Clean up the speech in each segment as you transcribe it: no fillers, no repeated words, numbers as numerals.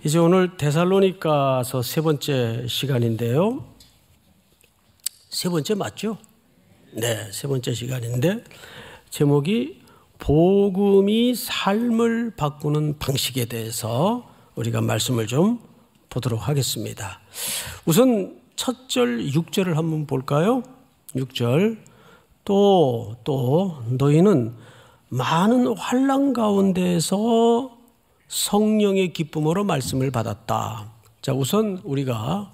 이제 오늘 데살로니가서 세 번째 시간인데요. 세 번째 맞죠? 네, 세 번째 시간인데 제목이 복음이 삶을 바꾸는 방식에 대해서 우리가 말씀을 좀 보도록 하겠습니다. 우선 첫 절 6절을 한번 볼까요? 6절 또 너희는 많은 환난 가운데에서 성령의 기쁨으로 말씀을 받았다. 자, 우선 우리가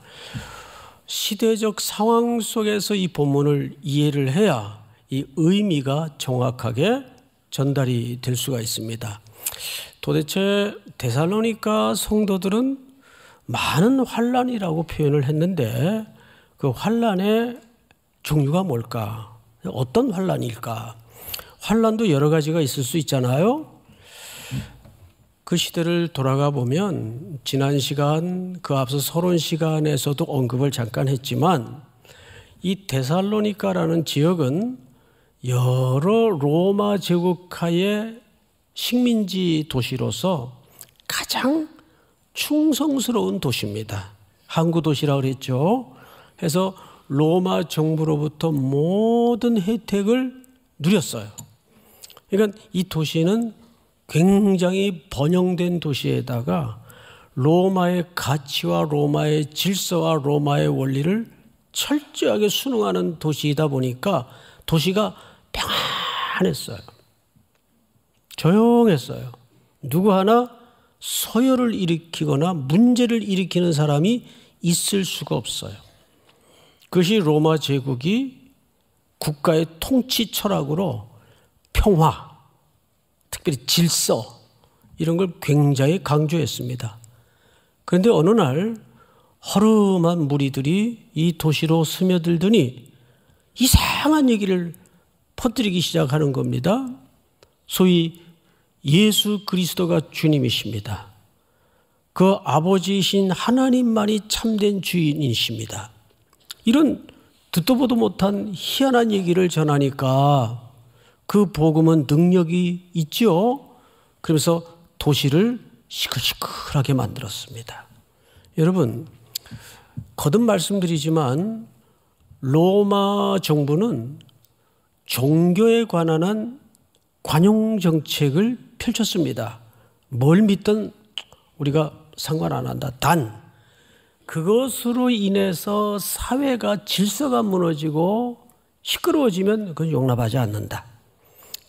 시대적 상황 속에서 이 본문을 이해를 해야 이 의미가 정확하게 전달이 될 수가 있습니다. 도대체 데살로니가 성도들은 많은 환난이라고 표현을 했는데 그 환난의 종류가 뭘까? 어떤 환난일까? 환난도 여러 가지가 있을 수 있잖아요. 그 시대를 돌아가 보면 지난 시간 그 앞서 서론 시간에서도 언급을 잠깐 했지만 이 데살로니가라는 지역은 여러 로마 제국하의 식민지 도시로서 가장 충성스러운 도시입니다. 항구 도시라고 그랬죠. 그래서 로마 정부로부터 모든 혜택을 누렸어요. 그러니까 이 도시는 굉장히 번영된 도시에다가 로마의 가치와 로마의 질서와 로마의 원리를 철저하게 순응하는 도시이다 보니까 도시가 평안했어요. 조용했어요. 누구 하나 서열을 일으키거나 문제를 일으키는 사람이 있을 수가 없어요. 그것이 로마 제국이 국가의 통치 철학으로 평화, 특별히 질서 이런 걸 굉장히 강조했습니다. 그런데 어느 날 허름한 무리들이 이 도시로 스며들더니 이상한 얘기를 퍼뜨리기 시작하는 겁니다. 소위 예수 그리스도가 주님이십니다. 그 아버지이신 하나님만이 참된 주인이십니다. 이런 듣도 보도 못한 희한한 얘기를 전하니까 그 복음은 능력이 있죠. 그러면서 도시를 시끌시끌하게 만들었습니다. 여러분, 거듭 말씀드리지만 로마 정부는 종교에 관한 한 관용 정책을 펼쳤습니다. 뭘 믿든 우리가 상관 안 한다. 단 그것으로 인해서 사회가 질서가 무너지고 시끄러워지면 그건 용납하지 않는다.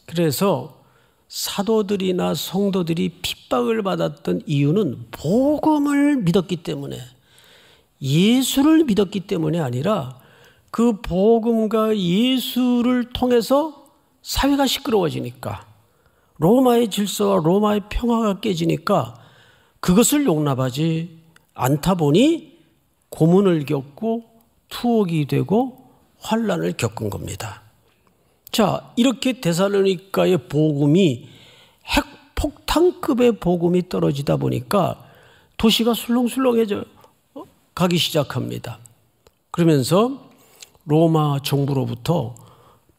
그래서 사도들이나 성도들이 핍박을 받았던 이유는 복음을 믿었기 때문에, 예수를 믿었기 때문이 아니라 그 복음과 예수를 통해서 사회가 시끄러워지니까, 로마의 질서와 로마의 평화가 깨지니까 그것을 용납하지 않다 보니 고문을 겪고 투옥이 되고 환난을 겪은 겁니다. 자, 이렇게 데살로니가의 복음이 핵폭탄급의 복음이 떨어지다 보니까 도시가 술렁술렁해져 가기 시작합니다. 그러면서 로마 정부로부터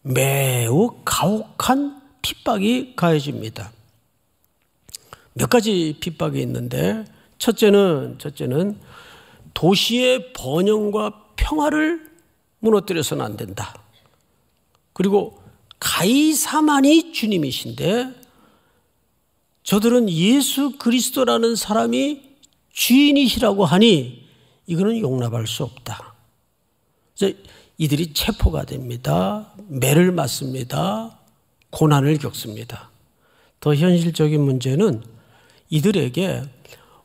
매우 가혹한 핍박이 가해집니다. 몇 가지 핍박이 있는데 첫째는 도시의 번영과 평화를 무너뜨려서는 안 된다. 그리고 가이사만이 주님이신데 저들은 예수 그리스도라는 사람이 주인이시라고 하니 이거는 용납할 수 없다. 이들이 체포가 됩니다. 매를 맞습니다. 고난을 겪습니다. 더 현실적인 문제는 이들에게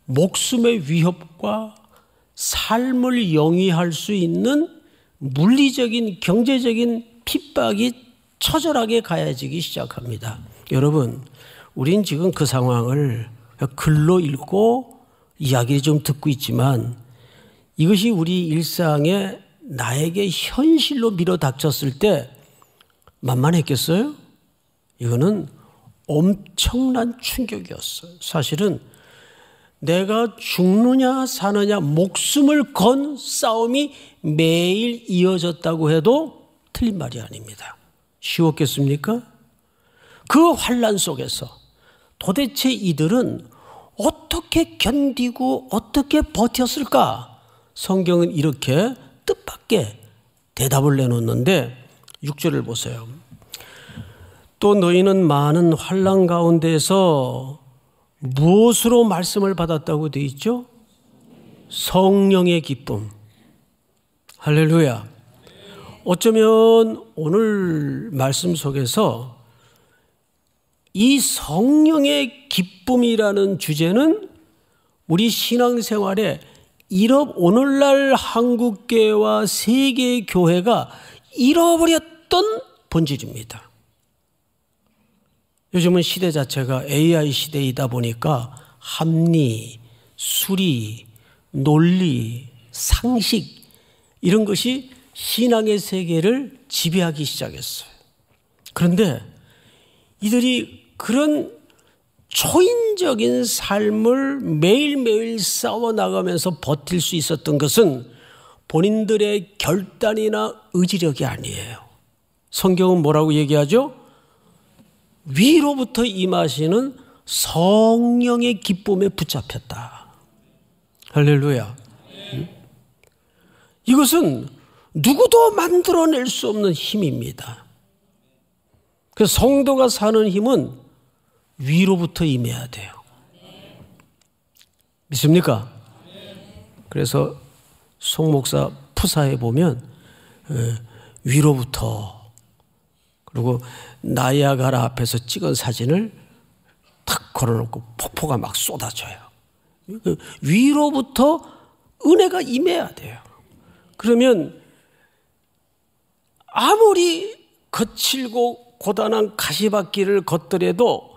목숨의 위협과 삶을 영위할 수 있는 물리적인 경제적인 핍박이 처절하게 가해지기 시작합니다. 여러분, 우린 지금 그 상황을 글로 읽고 이야기를 좀 듣고 있지만 이것이 우리 일상에 나에게 현실로 밀어닥쳤을 때 만만했겠어요? 이거는 엄청난 충격이었어요. 사실은 내가 죽느냐 사느냐 목숨을 건 싸움이 매일 이어졌다고 해도 틀린 말이 아닙니다. 쉬웠겠습니까? 그 환난 속에서 도대체 이들은 어떻게 견디고 어떻게 버텼을까? 성경은 이렇게 뜻밖의 대답을 내놓는데 6절을 보세요. 또 너희는 많은 환난 가운데서 무엇으로 말씀을 받았다고 되어 있죠? 성령의 기쁨. 할렐루야. 어쩌면 오늘 말씀 속에서 이 성령의 기쁨이라는 주제는 우리 신앙생활에 오늘날 한국교회와 세계 교회가 잃어버렸던 본질입니다. 요즘은 시대 자체가 AI 시대이다 보니까 합리, 수리, 논리, 상식 이런 것이 신앙의 세계를 지배하기 시작했어요. 그런데 이들이 그런 초인적인 삶을 매일매일 싸워나가면서 버틸 수 있었던 것은 본인들의 결단이나 의지력이 아니에요. 성경은 뭐라고 얘기하죠? 위로부터 임하시는 성령의 기쁨에 붙잡혔다. 할렐루야. 이것은 누구도 만들어낼 수 없는 힘입니다. 그래서 성도가 사는 힘은 위로부터 임해야 돼요. 믿습니까? 그래서 송 목사 푸사에 보면 위로부터, 그리고 나이아가라 앞에서 찍은 사진을 탁 걸어놓고 폭포가 막 쏟아져요. 위로부터 은혜가 임해야 돼요. 그러면 아무리 거칠고 고단한 가시밭길을 걷더라도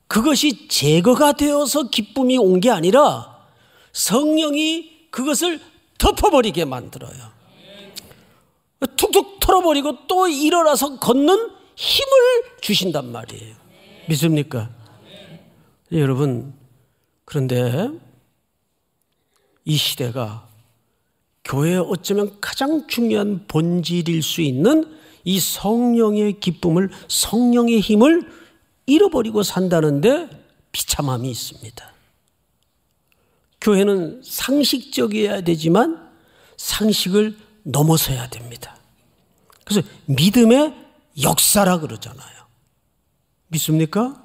그것이 제거가 되어서 기쁨이 온 게 아니라 성령이 그것을 덮어버리게 만들어요. 툭툭 털어버리고 또 일어나서 걷는 힘을 주신단 말이에요. 믿습니까? 여러분, 그런데 이 시대가 교회에 어쩌면 가장 중요한 본질일 수 있는 이 성령의 기쁨을, 성령의 힘을 잃어버리고 산다는데 비참함이 있습니다. 교회는 상식적이어야 되지만 상식을 넘어서야 됩니다. 그래서 믿음의 역사라 그러잖아요. 믿습니까?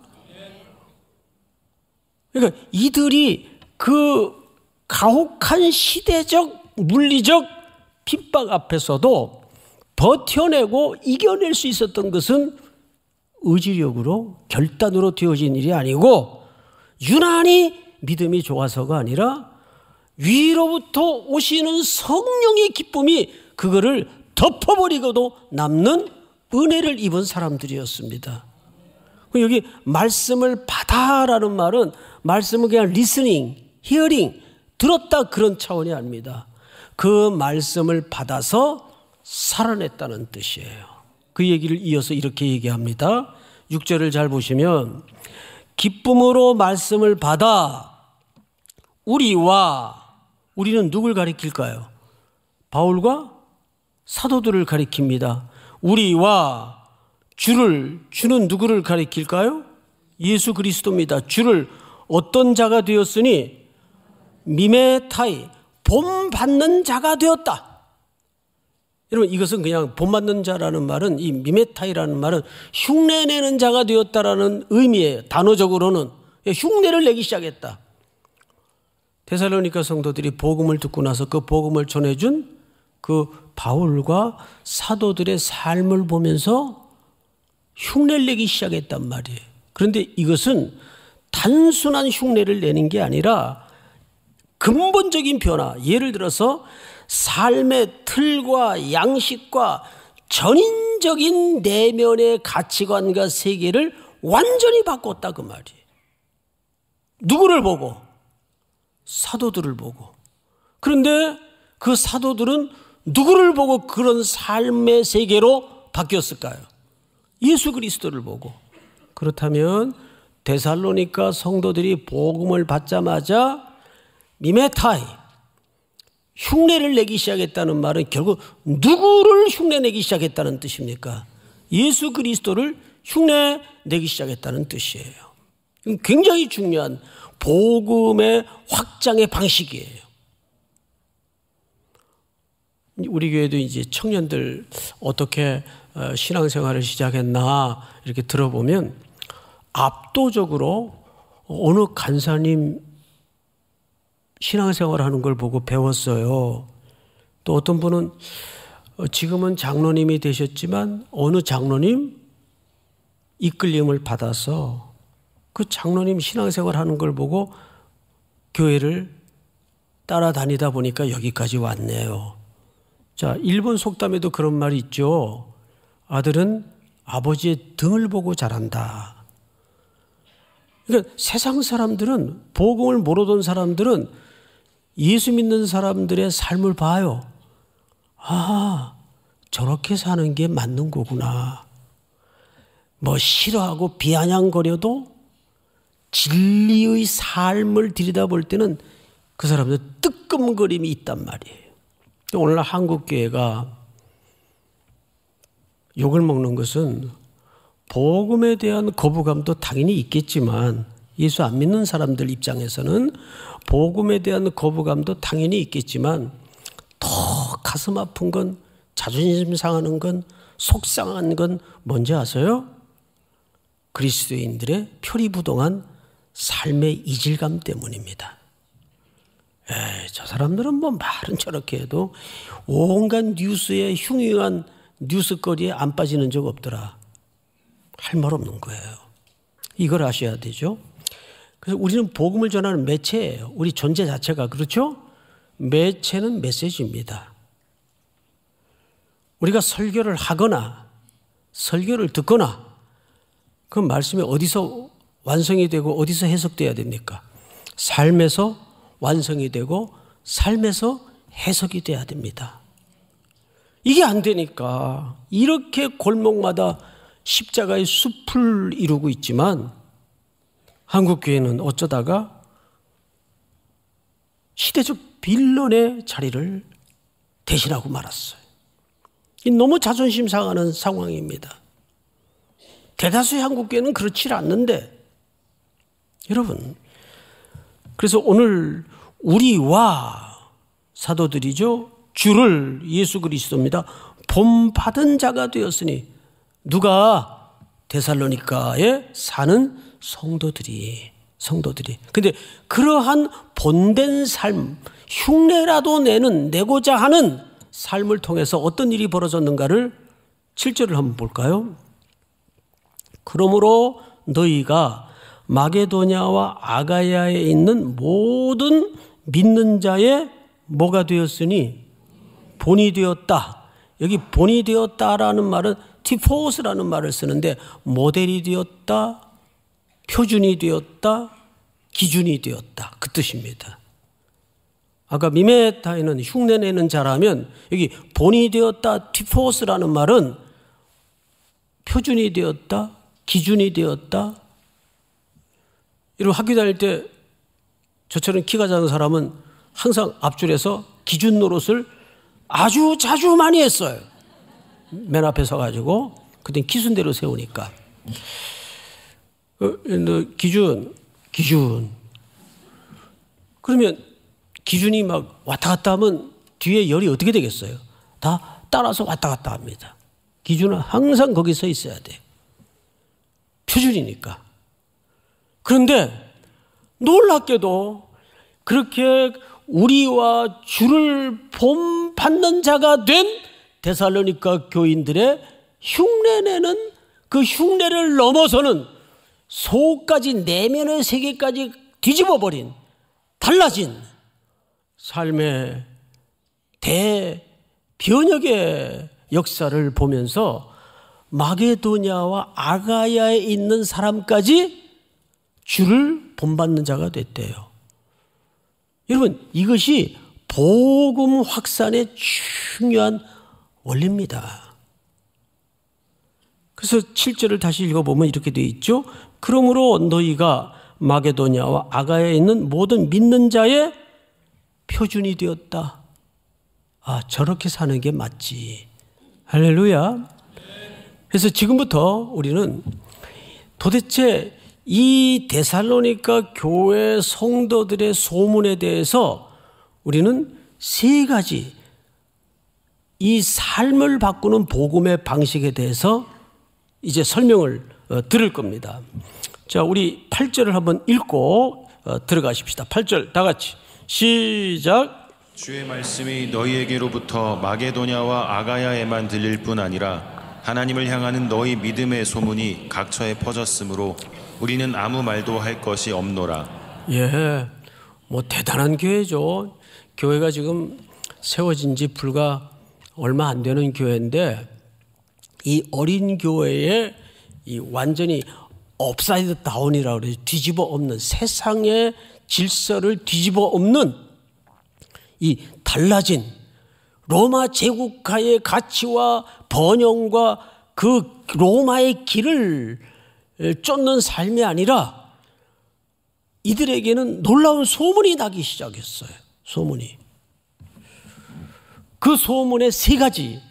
그러니까 이들이 그 가혹한 시대적 물리적 핍박 앞에서도 버텨내고 이겨낼 수 있었던 것은 의지력으로 결단으로 되어진 일이 아니고 유난히 믿음이 좋아서가 아니라 위로부터 오시는 성령의 기쁨이 그거를 덮어버리고도 남는 은혜를 입은 사람들이었습니다. 여기 말씀을 받아라는 말은 말씀은 그냥 listening, hearing, 들었다 그런 차원이 아닙니다. 그 말씀을 받아서 살아냈다는 뜻이에요. 그 얘기를 이어서 이렇게 얘기합니다. 6절을 잘 보시면 기쁨으로 말씀을 받아 우리는 누굴 가리킬까요? 바울과 사도들을 가리킵니다. 우리와 주는 누구를 가리킬까요? 예수 그리스도입니다. 주를 어떤 자가 되었으니 미메타이, 본받는 자가 되었다. 여러분, 이것은 그냥 본받는 자라는 말은, 이 미메타이라는 말은 흉내내는 자가 되었다라는 의미예요. 단어적으로는 흉내를 내기 시작했다. 데살로니가 성도들이 복음을 듣고 나서 그 복음을 전해준 그 바울과 사도들의 삶을 보면서 흉내를 내기 시작했단 말이에요. 그런데 이것은 단순한 흉내를 내는 게 아니라 근본적인 변화, 예를 들어서 삶의 틀과 양식과 전인적인 내면의 가치관과 세계를 완전히 바꿨다 그 말이에요. 누구를 보고? 사도들을 보고. 그런데 그 사도들은 누구를 보고 그런 삶의 세계로 바뀌었을까요? 예수 그리스도를 보고. 그렇다면 데살로니가 성도들이 복음을 받자마자 미메타이, 흉내를 내기 시작했다는 말은 결국 누구를 흉내내기 시작했다는 뜻입니까? 예수 그리스도를 흉내내기 시작했다는 뜻이에요. 굉장히 중요한 복음의 확장의 방식이에요. 우리 교회도 이제 청년들 어떻게 신앙생활을 시작했나 이렇게 들어보면 압도적으로 어느 간사님 신앙생활 하는 걸 보고 배웠어요. 또 어떤 분은 지금은 장로님이 되셨지만 어느 장로님 이끌림을 받아서 그 장로님 신앙생활 하는 걸 보고 교회를 따라다니다 보니까 여기까지 왔네요. 자, 일본 속담에도 그런 말이 있죠. 아들은 아버지의 등을 보고 자란다. 그러니까 세상 사람들은, 복음을 모르던 사람들은 예수 믿는 사람들의 삶을 봐요. 아, 저렇게 사는 게 맞는 거구나. 뭐 싫어하고 비아냥거려도 진리의 삶을 들여다볼 때는 그 사람들 뜨끔거림이 있단 말이에요. 오늘날 한국교회가 욕을 먹는 것은 복음에 대한 거부감도 당연히 있겠지만, 예수 안 믿는 사람들 입장에서는 복음에 대한 거부감도 당연히 있겠지만, 더 가슴 아픈 건, 자존심 상하는 건, 속상한 건 뭔지 아세요? 그리스도인들의 표리부동한 삶의 이질감 때문입니다. 저 사람들은 뭐 말은 저렇게 해도 온갖 뉴스에 흉흉한 뉴스거리에 안 빠지는 적 없더라. 할 말 없는 거예요. 이걸 아셔야 되죠. 그래서 우리는 복음을 전하는 매체예요. 우리 존재 자체가. 그렇죠? 매체는 메시지입니다. 우리가 설교를 하거나 설교를 듣거나 그 말씀이 어디서 완성이 되고 어디서 해석돼야 됩니까? 삶에서 완성이 되고 삶에서 해석이 돼야 됩니다. 이게 안 되니까 이렇게 골목마다 십자가의 숲을 이루고 있지만 한국교회는 어쩌다가 시대적 빌런의 자리를 대신하고 말았어요. 너무 자존심 상하는 상황입니다. 대다수의 한국교회는 그렇지 않는데 여러분, 그래서 오늘 우리와 사도들이죠, 주를 예수 그리스도입니다. 본받은 자가 되었으니 누가? 데살로니가에 사는 성도들이. 근데 그러한 본된 삶, 흉내라도 내고자 하는 삶을 통해서 어떤 일이 벌어졌는가를 7절을 한번 볼까요? 그러므로 너희가 마게도냐와 아가야에 있는 모든 믿는 자의 뭐가 되었으니 본이 되었다. 여기 본이 되었다라는 말은 티포스라는 말을 쓰는데 모델이 되었다, 표준이 되었다, 기준이 되었다, 그 뜻입니다. 아까 미메타에는 흉내내는 자라면 여기 본이 되었다, 티포스라는 말은 표준이 되었다, 기준이 되었다. 여러분 학교 다닐 때 저처럼 키가 작은 사람은 항상 앞줄에서 기준 노릇을 아주 자주 많이 했어요. 맨 앞에 서가지고 그땐 기순대로 세우니까 기준 그러면 기준이 막 왔다 갔다 하면 뒤에 열이 어떻게 되겠어요? 다 따라서 왔다 갔다 합니다. 기준은 항상 거기 서 있어야 돼요. 표준이니까. 그런데 놀랍게도 그렇게 우리와 주를 본받는 자가 된 데살로니가 교인들의 흉내내는 그 흉내를 넘어서는 속까지 내면의 세계까지 뒤집어버린 달라진 삶의 대변혁의 역사를 보면서 마게도냐와 아가야에 있는 사람까지 주를 본받는 자가 됐대요. 여러분, 이것이 복음 확산의 중요한 원리입니다. 그래서 7절을 다시 읽어보면 이렇게 되어 있죠. 그러므로 너희가 마게도냐와 아가야에 있는 모든 믿는 자의 표준이 되었다. 아, 저렇게 사는 게 맞지. 할렐루야. 그래서 지금부터 우리는 도대체 이 데살로니가 교회 성도들의 소문에 대해서 우리는 세 가지 이 삶을 바꾸는 복음의 방식에 대해서 이제 설명을 들을 겁니다. 자, 우리 8절을 한번 읽고 들어가십시다. 8절 다 같이 시작. 주의 말씀이 너희에게로부터 마게도냐와 아가야에만 들릴 뿐 아니라 하나님을 향하는 너희 믿음의 소문이 각처에 퍼졌으므로 우리는 아무 말도 할 것이 없노라. 예, 뭐 대단한 교회죠. 교회가 지금 세워진 지 불과 얼마 안 되는 교회인데 이 어린 교회에 이 완전히 업사이드 다운이라고 그래요. 뒤집어 엎는, 세상의 질서를 뒤집어 엎는 이 달라진 로마 제국가의 가치와 번영과 그 로마의 길을 쫓는 삶이 아니라 이들에게는 놀라운 소문이 나기 시작했어요. 소문이. 그 소문의 세 가지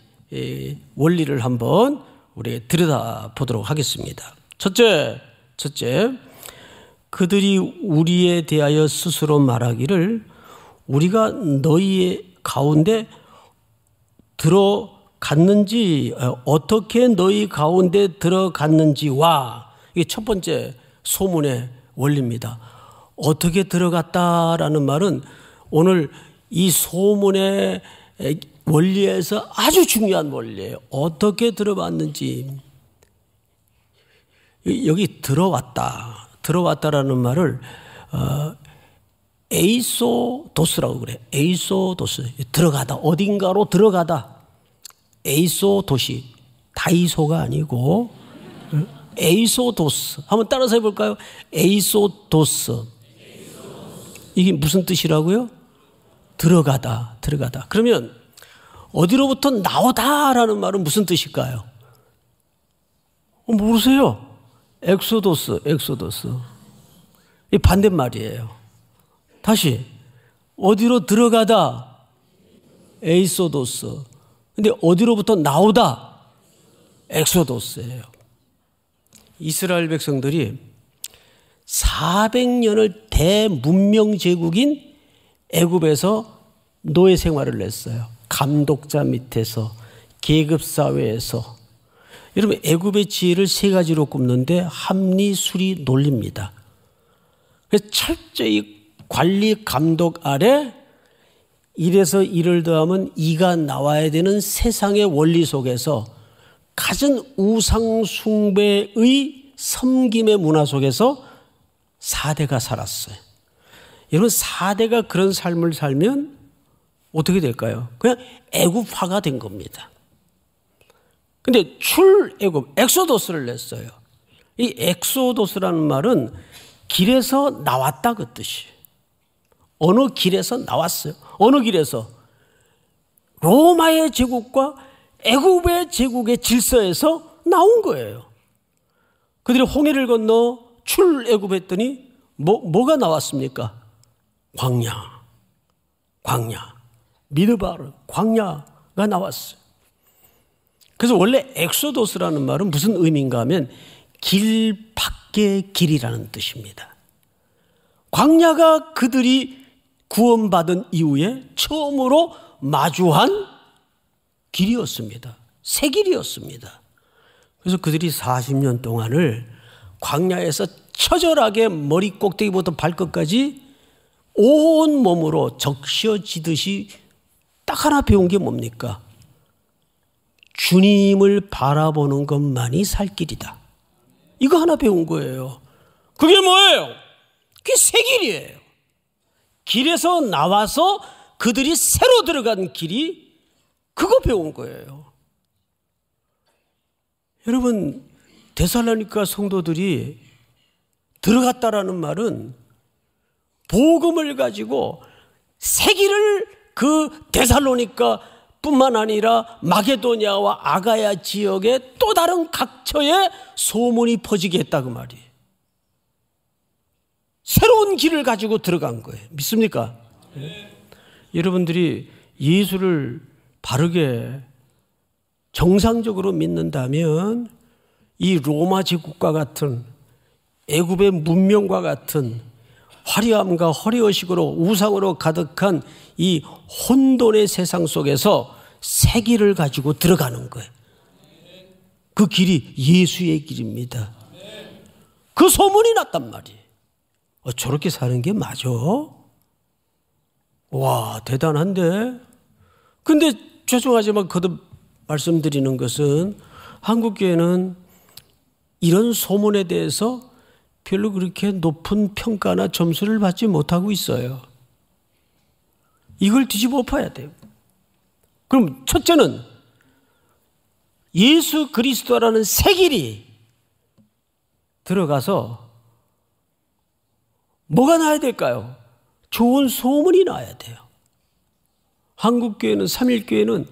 원리를 한번 우리 들여다보도록 하겠습니다. 첫째, 그들이 우리에 대하여 스스로 말하기를 우리가 너희의 가운데 들어갔는지, 어떻게 너희 가운데 들어갔는지와, 이게 첫 번째 소문의 원리입니다. 어떻게 들어갔다라는 말은 오늘 이 소문의 원리에서 아주 중요한 원리예요. 어떻게 들어왔는지. 여기 들어왔다라는 말을 에이소도스라고 그래. 에이소도스. 들어가다. 어딘가로 들어가다. 에이소도시. 다이소가 아니고 에이소도스. 한번 따라서 해볼까요? 에이소도스. 이게 무슨 뜻이라고요? 들어가다. 그러면 어디로부터 나오다라는 말은 무슨 뜻일까요? 모르세요? 엑소도스. 이 반대말이에요. 다시 어디로 들어가다 에이소도스. 근데 어디로부터 나오다 엑소도스예요. 이스라엘 백성들이 400년을 대문명 제국인 애굽에서 노예 생활을 했어요. 감독자 밑에서, 계급 사회에서. 여러분, 애굽의 지혜를 세 가지로 꼽는데 합리, 수리, 논리입니다. 그래서 철저히 관리 감독 아래 1에서 1을 더하면 2가 나와야 되는 세상의 원리 속에서 갖은 우상 숭배의 섬김의 문화 속에서 4대가 살았어요. 여러분, 4대가 그런 삶을 살면 어떻게 될까요? 그냥 애굽화가 된 겁니다. 근데 출애굽, 엑소도스를 냈어요. 이 엑소도스라는 말은 길에서 나왔다 그 뜻이에요. 어느 길에서 나왔어요. 어느 길에서? 로마의 제국과 애굽의 제국의 질서에서 나온 거예요. 그들이 홍해를 건너 출애굽했더니 뭐가 나왔습니까? 광야. 미드바르, 광야가 나왔어요. 그래서 원래 엑소도스라는 말은 무슨 의미인가 하면 길 밖의 길이라는 뜻입니다. 광야가 그들이 구원받은 이후에 처음으로 마주한 길이었습니다. 새 길이었습니다. 그래서 그들이 40년 동안을 광야에서 처절하게 머리 꼭대기부터 발끝까지 온 몸으로 적셔지듯이 딱 하나 배운 게 뭡니까? 주님을 바라보는 것만이 살 길이다. 이거 하나 배운 거예요. 그게 뭐예요? 그게 새 길이에요. 길에서 나와서 그들이 새로 들어간 길이 그거 배운 거예요. 여러분, 데살로니가 성도들이 들어갔다라는 말은 복음을 가지고 새 길을 그 데살로니가 뿐만 아니라 마게도냐와 아가야 지역의 또 다른 각처에 소문이 퍼지게 했다 그 말이에요. 새로운 길을 가지고 들어간 거예요. 믿습니까? 네. 여러분들이 예수를 바르게 정상적으로 믿는다면 이 로마 제국과 같은 애굽의 문명과 같은 화려함과 허례의식으로 우상으로 가득한 이 혼돈의 세상 속에서 새 길을 가지고 들어가는 거예요. 그 길이 예수의 길입니다. 그 소문이 났단 말이에요. 저렇게 사는 게 맞아? 와, 대단한데? 근데 죄송하지만 거듭 말씀드리는 것은 한국교회는 이런 소문에 대해서 별로 그렇게 높은 평가나 점수를 받지 못하고 있어요. 이걸 뒤집어 엎어야 돼요. 그럼 첫째는 예수 그리스도라는 새 길이 들어가서 뭐가 나야 될까요? 좋은 소문이 나야 돼요. 한국교회는, 삼일교회는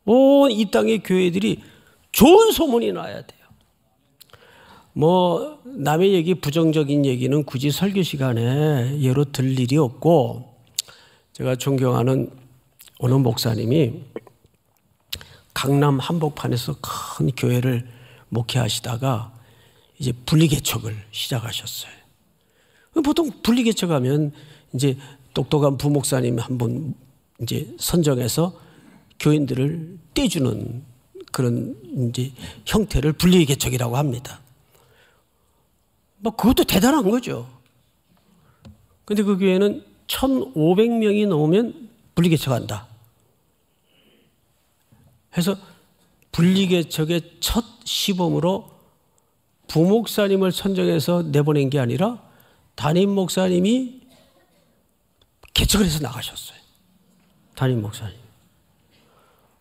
온 이 땅의 교회들이 좋은 소문이 나야 돼요. 뭐 남의 얘기, 부정적인 얘기는 굳이 설교 시간에 예로 들 일이 없고, 제가 존경하는 어느 목사님이 강남 한복판에서 큰 교회를 목회하시다가 이제 분리개척을 시작하셨어요. 보통 분리개척하면 이제 똑똑한 부목사님 한 분 이제 선정해서 교인들을 떼주는 그런 이제 형태를 분리개척이라고 합니다. 뭐 그것도 대단한 거죠. 근데 그 교회는 1,500명이 넘으면 분리개척한다 해서 분리개척의 첫 시범으로 부목사님을 선정해서 내보낸 게 아니라 담임 목사님이 개척을 해서 나가셨어요. 담임 목사님.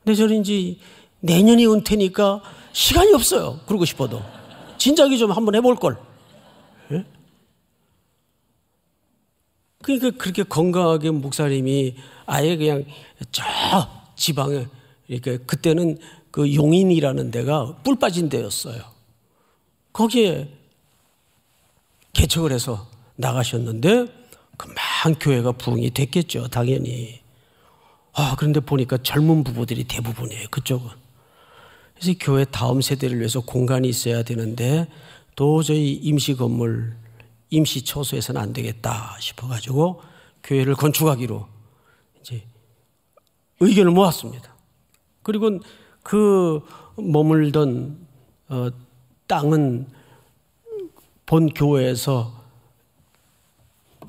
근데 저는 이제 내년이 은퇴니까 시간이 없어요. 그러고 싶어도. 진작에 좀 한번 해볼 걸. 예? 그러니까 그렇게 건강하게 목사님이 아예 그냥 저 지방에, 그러니까 그때는 그 용인이라는 데가 뿔 빠진 데였어요. 거기에 개척을 해서 나가셨는데 금방 교회가 부흥이 됐겠죠. 당연히. 그런데 보니까 젊은 부부들이 대부분이에요. 그쪽은. 그래서 교회 다음 세대를 위해서 공간이 있어야 되는데 도저히 임시 건물, 임시 처소에서는 안 되겠다 싶어가지고 교회를 건축하기로 이제 의견을 모았습니다. 그리고 그 머물던 땅은 본 교회에서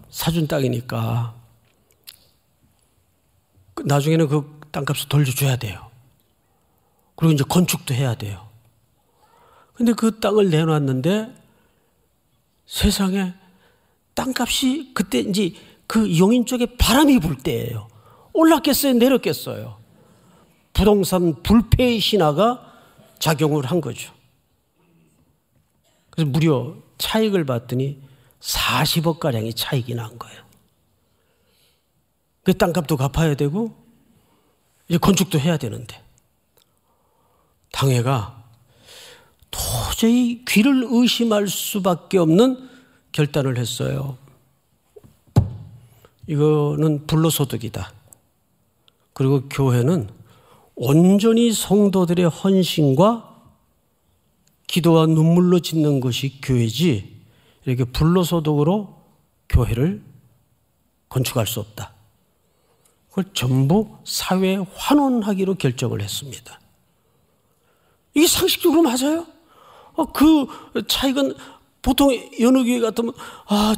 사준 땅이니까 나중에는 그 땅값을 돌려줘야 돼요. 그리고 이제 건축도 해야 돼요. 근데 그 땅을 내놨는데 세상에 땅값이 그때 이제 그 용인 쪽에 바람이 불 때예요. 올랐겠어요? 내렸겠어요? 부동산 불패의 신화가 작용을 한 거죠. 그래서 무려 차익을 봤더니 40억가량이 차익이 난 거예요. 그 땅값도 갚아야 되고 이제 건축도 해야 되는데 당회가 도저히 귀를 의심할 수밖에 없는 결단을 했어요. 이거는 불로소득이다. 그리고 교회는 온전히 성도들의 헌신과 기도와 눈물로 짓는 것이 교회지 이렇게 불로소득으로 교회를 건축할 수 없다. 그걸 전부 사회에 환원하기로 결정을 했습니다. 이게 상식적으로 맞아요? 그 차익은 보통 여느 교회 같으면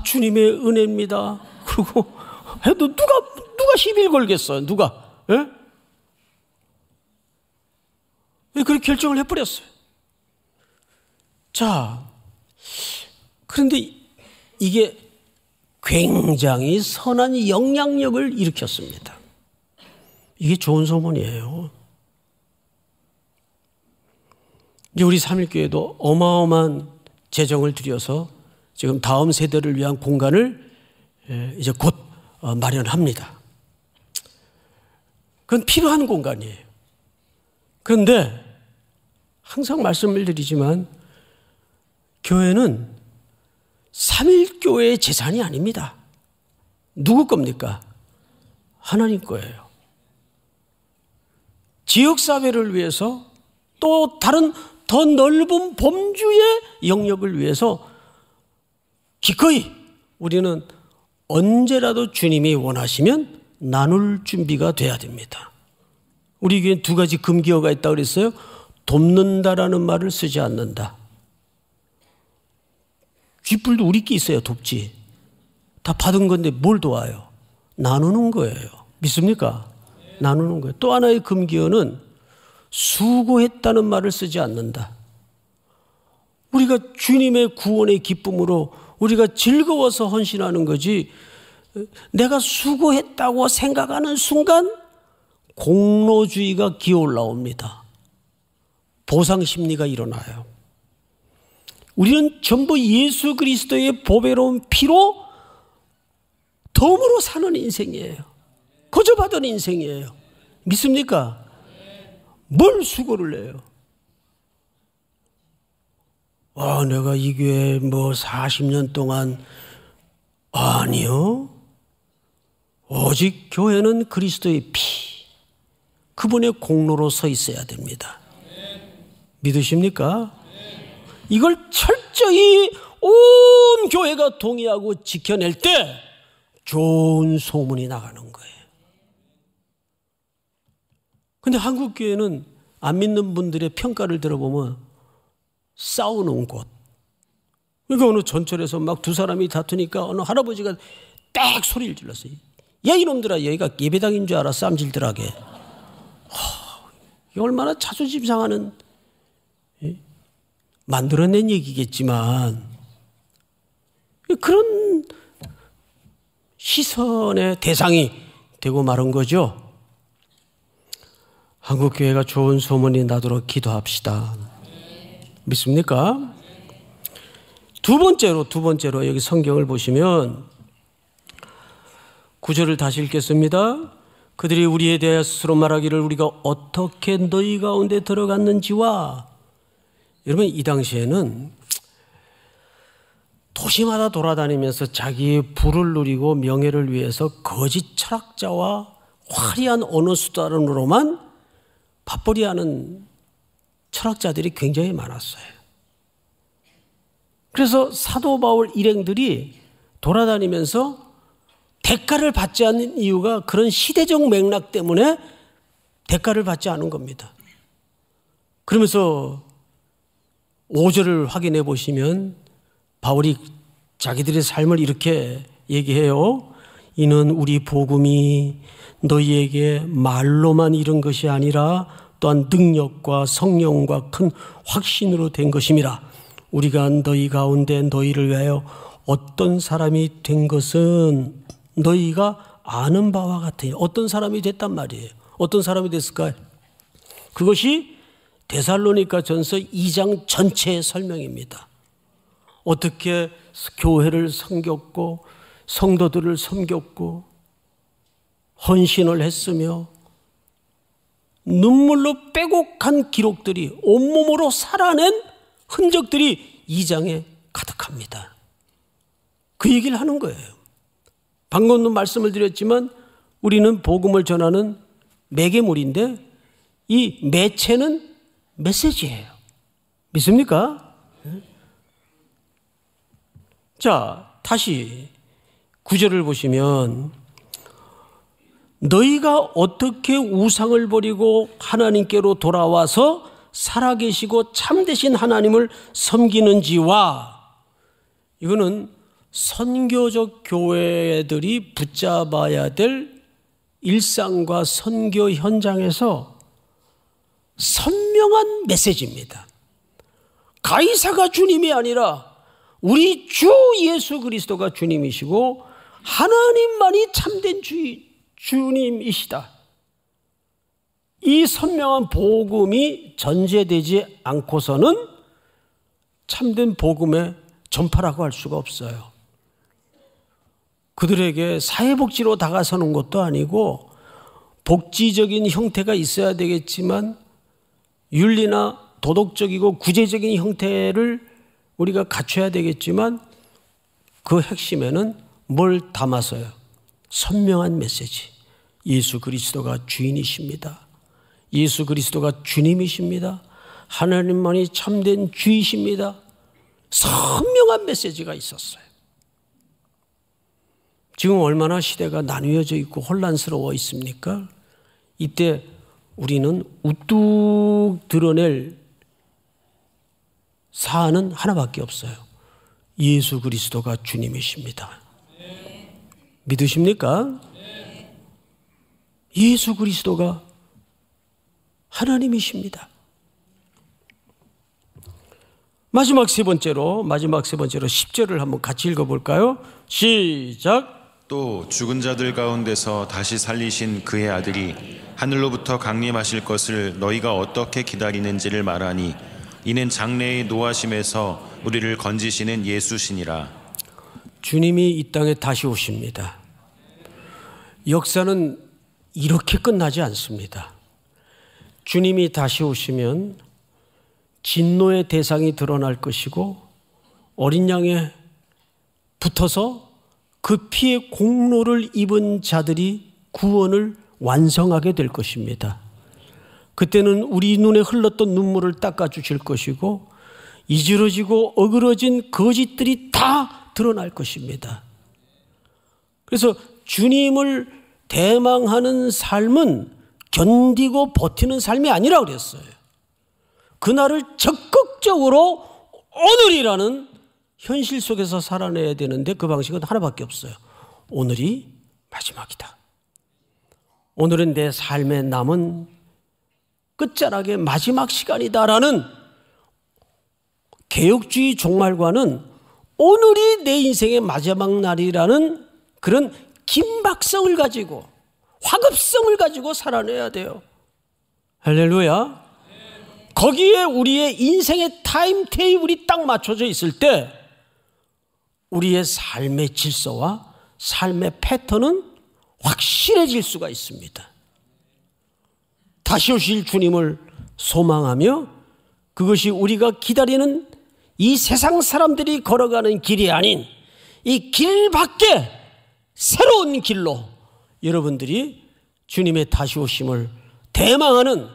주님의 은혜입니다. 그리고 해도 누가 시비를 걸겠어요? 누가? 예? 그렇게 결정을 해버렸어요. 자, 그런데 이게 굉장히 선한 영향력을 일으켰습니다. 이게 좋은 소문이에요. 이제 우리 삼일교회도 어마어마한 재정을 들여서 지금 다음 세대를 위한 공간을 이제 곧 마련합니다. 그건 필요한 공간이에요. 그런데 항상 말씀을 드리지만 교회는 삼일교회의 재산이 아닙니다. 누구 겁니까? 하나님 거예요. 지역사회를 위해서 또 다른 더 넓은 범주의 영역을 위해서 기꺼이 우리는 언제라도 주님이 원하시면 나눌 준비가 돼야 됩니다. 우리 교회는 두 가지 금기어가 있다고 그랬어요. 돕는다라는 말을 쓰지 않는다. 쥐뿔도 우리끼리 있어야 돕지. 다 받은 건데 뭘 도와요? 나누는 거예요. 믿습니까? 나누는 거예요. 또 하나의 금기어는 수고했다는 말을 쓰지 않는다. 우리가 주님의 구원의 기쁨으로 우리가 즐거워서 헌신하는 거지, 내가 수고했다고 생각하는 순간 공로주의가 기어올라옵니다. 보상심리가 일어나요. 우리는 전부 예수 그리스도의 보배로운 피로 덤으로 사는 인생이에요. 거저받은 인생이에요. 믿습니까? 뭘 수고를 해요? 내가 이 교회 40년 동안, 아니요. 오직 교회는 그리스도의 피, 그분의 공로로 서 있어야 됩니다. 믿으십니까? 이걸 철저히 온 교회가 동의하고 지켜낼 때 좋은 소문이 나가는 거예요. 근데 한국 교회는 안 믿는 분들의 평가를 들어보면 싸우는 곳. 그러니까 어느 전철에서 막 두 사람이 다투니까 어느 할아버지가 딱 소리를 질렀어요. 야 이놈들아, 여기가 예배당인 줄 알아, 쌈질들하게. 이게 얼마나 자존심 상하는, 만들어낸 얘기겠지만 그런 시선의 대상이 되고 마른 거죠. 한국교회가 좋은 소문이 나도록 기도합시다. 믿습니까? 두 번째로 여기 성경을 보시면 9절을 다시 읽겠습니다. 그들이 우리에 대하여 스스로 말하기를 우리가 어떻게 너희 가운데 들어갔는지와, 여러분 이 당시에는 도시마다 돌아다니면서 자기의 부를 누리고 명예를 위해서 거짓 철학자와 화려한 언어 수단으로만 밥벌이하는 철학자들이 굉장히 많았어요. 그래서 사도 바울 일행들이 돌아다니면서 대가를 받지 않는 이유가 그런 시대적 맥락 때문에 대가를 받지 않은 겁니다. 그러면서 5절을 확인해 보시면 바울이 자기들의 삶을 이렇게 얘기해요. 이는 우리 복음이 너희에게 말로만 이른 것이 아니라 또한 능력과 성령과 큰 확신으로 된 것임이라. 우리가 너희 가운데 너희를 위하여 어떤 사람이 된 것은 너희가 아는 바와 같으니. 어떤 사람이 됐단 말이에요. 어떤 사람이 됐을까요? 그것이 데살로니가 전서 2장 전체의 설명입니다. 어떻게 교회를 섬겼고 성도들을 섬겼고 헌신을 했으며 눈물로 빼곡한 기록들이 온몸으로 살아낸 흔적들이 2장에 가득합니다. 그 얘기를 하는 거예요. 방금도 말씀을 드렸지만 우리는 복음을 전하는 매개물인데 이 매체는 메시지예요. 믿습니까? 자, 다시 9절을 보시면 너희가 어떻게 우상을 버리고 하나님께로 돌아와서 살아계시고 참되신 하나님을 섬기는지와, 이거는 선교적 교회들이 붙잡아야 될 일상과 선교 현장에서 선명한 메시지입니다. 가이사가 주님이 아니라 우리 주 예수 그리스도가 주님이시고 하나님만이 참된 주님이시다. 이 선명한 복음이 전제되지 않고서는 참된 복음의 전파라고 할 수가 없어요. 그들에게 사회복지로 다가서는 것도 아니고 복지적인 형태가 있어야 되겠지만 윤리나 도덕적이고 구제적인 형태를 우리가 갖춰야 되겠지만 그 핵심에는 뭘 담아서요? 선명한 메시지. 예수 그리스도가 주인이십니다. 예수 그리스도가 주님이십니다. 하나님만이 참된 주이십니다. 선명한 메시지가 있었어요. 지금 얼마나 시대가 나뉘어져 있고 혼란스러워 있습니까? 이때 우리는 우뚝 드러낼 사안은 하나밖에 없어요. 예수 그리스도가 주님이십니다. 믿으십니까? 예수 그리스도가 하나님이십니다. 마지막 세 번째로 10절을 한번 같이 읽어볼까요? 시작. 또 죽은 자들 가운데서 다시 살리신 그의 아들이 하늘로부터 강림하실 것을 너희가 어떻게 기다리는지를 말하니 이는 장래의 노하심에서 우리를 건지시는 예수시니라. 주님이 이 땅에 다시 오십니다. 역사는 이렇게 끝나지 않습니다. 주님이 다시 오시면 진노의 대상이 드러날 것이고 어린 양에 붙어서 그 피의 공로를 입은 자들이 구원을 완성하게 될 것입니다. 그때는 우리 눈에 흘렀던 눈물을 닦아주실 것이고 이지러지고 어그러진 거짓들이 다 드러날 것입니다. 그래서 주님을 대망하는 삶은 견디고 버티는 삶이 아니라 그랬어요. 그날을 적극적으로 오늘이라는 현실 속에서 살아내야 되는데 그 방식은 하나밖에 없어요. 오늘이 마지막이다. 오늘은 내 삶의 남은 끝자락의 마지막 시간이다라는 개혁주의 종말과는 오늘이 내 인생의 마지막 날이라는 그런 긴박성을 가지고 화급성을 가지고 살아내야 돼요. 할렐루야. 거기에 우리의 인생의 타임 테이블이 딱 맞춰져 있을 때 우리의 삶의 질서와 삶의 패턴은 확실해질 수가 있습니다. 다시 오실 주님을 소망하며 그것이 우리가 기다리는 이 세상 사람들이 걸어가는 길이 아닌 이 길 밖에 새로운 길로 여러분들이 주님의 다시 오심을 대망하는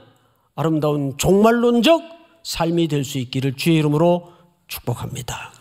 아름다운 종말론적 삶이 될 수 있기를 주의 이름으로 축복합니다.